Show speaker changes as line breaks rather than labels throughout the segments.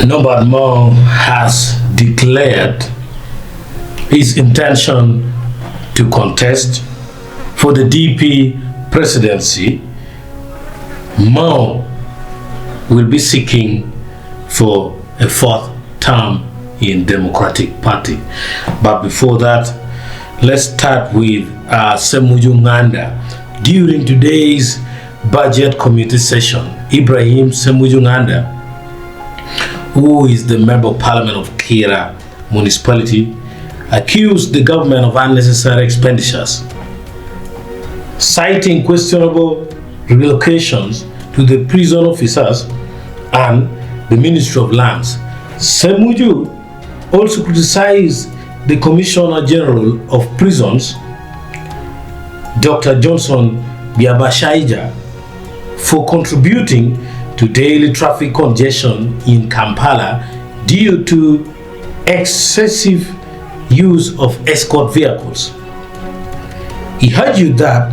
Norbert has declared his intention to contest for the DP presidency. Mo will be seeking for a fourth term in Democratic Party. But before that, let's start with Uganda. During today's budget committee session, Ibrahim Uganda, who is the member of parliament of Kira municipality, accused the government of unnecessary expenditures, citing questionable relocations to the prison officers and the Ministry of Lands. Semuju also criticized the Commissioner General of Prisons, Dr. Johnson Biabashaija, for contributing to daily traffic congestion in Kampala due to excessive use of escort vehicles. He argued that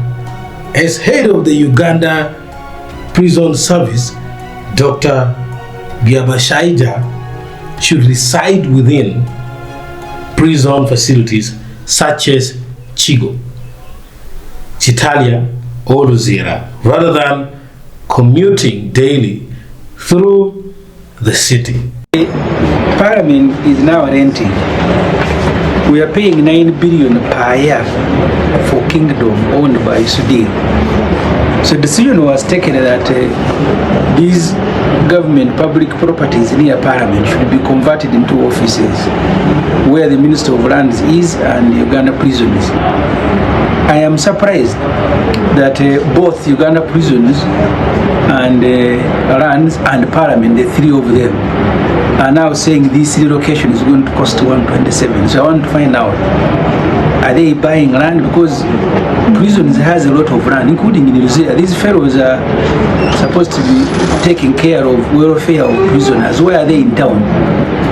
as head of the Uganda Prison Service, Dr. Biabashaija should reside within prison facilities such as Chigo, Chitalia, or Luzira, rather than commuting daily through the city.
Parliament is now renting. We are paying 9 billion per year for kingdom owned by Sudan. So the decision was taken that these government public properties near Parliament should be converted into offices where the Minister of Lands is and Uganda prisons. I am surprised that both Uganda prisons and lands and Parliament, the three of them, are now saying this relocation is going to cost 127. So I want to find out, are they buying land? Because prisons has a lot of land, including in New Zealand. These fellows are supposed to be taking care of welfare of prisoners. Where are they in town?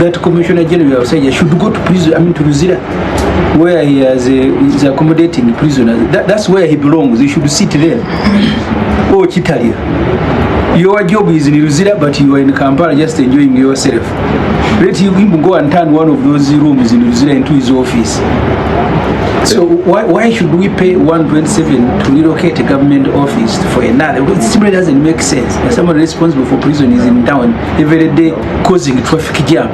That Commissioner General said you should go to prison, to New Zealand, where he is accommodating prisoners. That's where he belongs. He should sit there. Oh, Chitalia. Your job is in New Zealand, but you are in Kampala just enjoying yourself. Let him go and turn one of those rooms in New Zealand into his office. So why should we pay 127 to relocate a government office for another? It simply doesn't make sense. And someone responsible for prison is in town every day causing a traffic jam.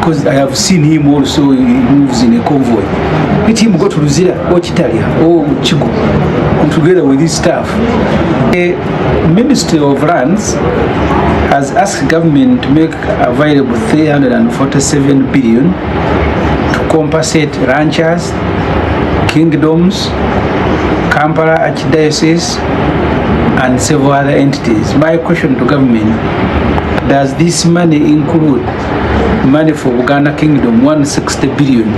Because I have seen him also, he moves in a convoy. Let him go to Luzira or Chitalia or Chigo together with his staff. The Ministry of Lands has asked government to make available 347 billion to compensate ranchers, kingdoms, Kampala Archdiocese and several other entities. My question to government, does this money include money for Uganda Kingdom, 160 billion,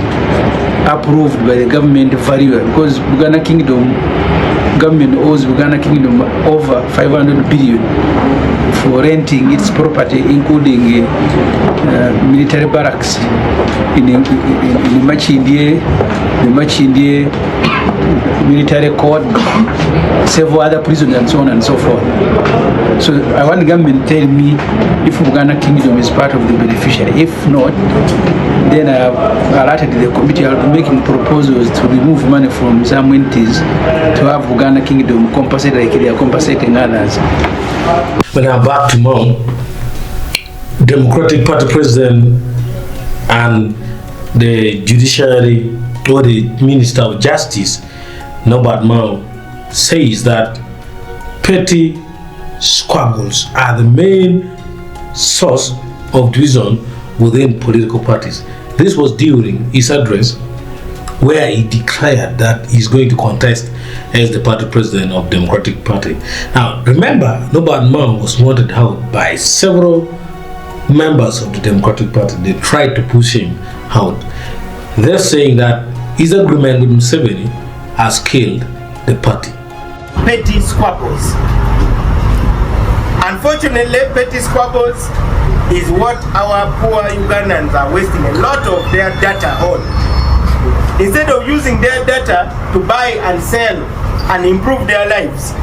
approved by the government valuer? Because Uganda Kingdom, government owes Uganda Kingdom over 500 billion for renting its property, including military barracks in Machindie, the Machindie military court, several other prisons and so on and so forth. So I want the government to tell me if Uganda Kingdom is part of the beneficiary. If not, then I have alerted the committee. I'll be making proposals to remove money from some entities to have Uganda Kingdom compensate like they are compensating others.
But now back to Mo, Democratic Party President and the Judiciary or the Minister of Justice, Norbert says that petty squabbles are the main source of division within political parties. This was during his address where he declared that he's going to contest as the party president of Democratic Party. Now remember, Norbert was wanted out by several members of the Democratic Party. They tried to push him out. They're saying that his agreement with Museveni has killed the party.
Petty squabbles. Unfortunately, petty squabbles is what our poor Ugandans are wasting a lot of their data on. Instead of using their data to buy and sell and improve their lives,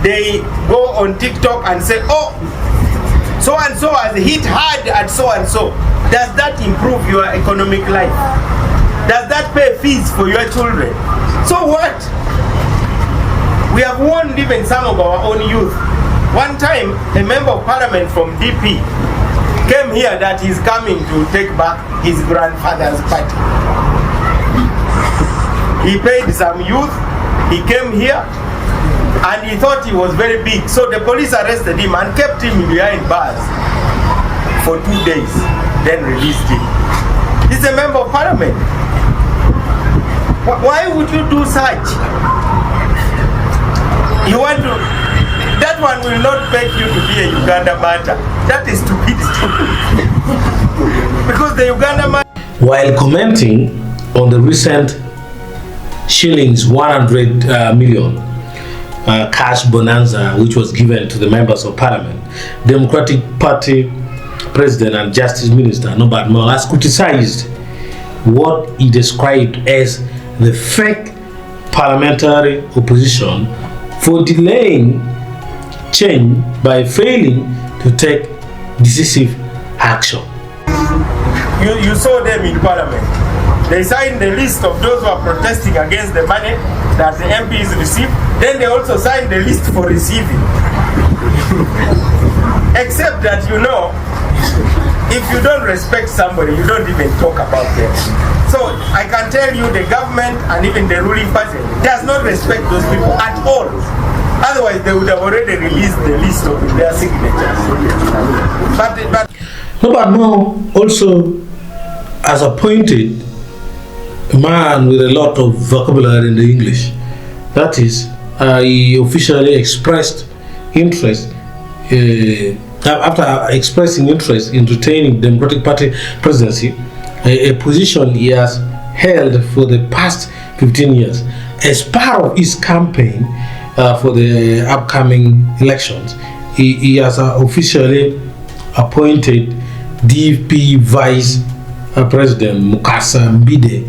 they go on TikTok and say, oh, so and so has hit hard at so and so. Does that improve your economic life? Does that pay fees for your children? So what? We have warned even some of our own youth. One time, a member of parliament from DP came here that he's coming to take back his grandfather's party. He paid some youth, he came here, and he thought he was very big. So the police arrested him and kept him behind bars for 2 days, then released him. He's a member of parliament. Why would you do such? You want to, that one will not make you to be a Uganda matter. That is stupidity. Because the Uganda matter.
While commenting on the recent shillings 100 million cash bonanza which was given to the members of parliament, Democratic Party President and Justice Minister Norbert has criticized what he described as the fake parliamentary opposition for delaying change by failing to take decisive action.
You saw them in parliament. They signed the list of those who are protesting against the money that the MPs receive. Then they also signed the list for receiving. Except that, you know, if you don't respect somebody, you don't even talk about them. So I can tell you the government and even the ruling party does not respect those people at all. Otherwise, they would have already released the list of their signatures. But
Norbert also has appointed a man with a lot of vocabulary in the English. That is, he officially expressed interest after expressing interest in retaining Democratic Party presidency, a position he has held for the past 15 years. As part of his campaign for the upcoming elections, he has officially appointed DP Vice President Mukasa Mbidde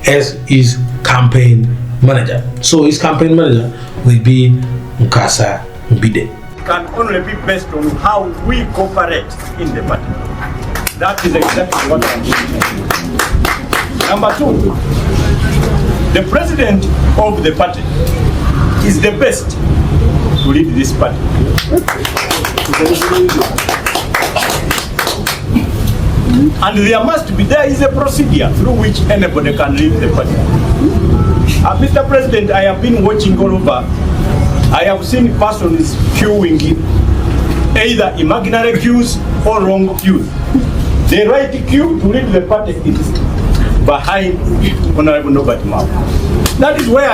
as his campaign manager. So his campaign manager will be Mukasa Mbidde.
Can only be based on how we cooperate in the party. That is exactly what I'm doing. Number two, the president of the party is the best to lead this party. And there is a procedure through which anybody can lead the party. Mr. President, I have been watching all over. I have seen persons queuing either imaginary queues or wrong queues. The right queue to lead the party is behind Honorable Norbert. That is where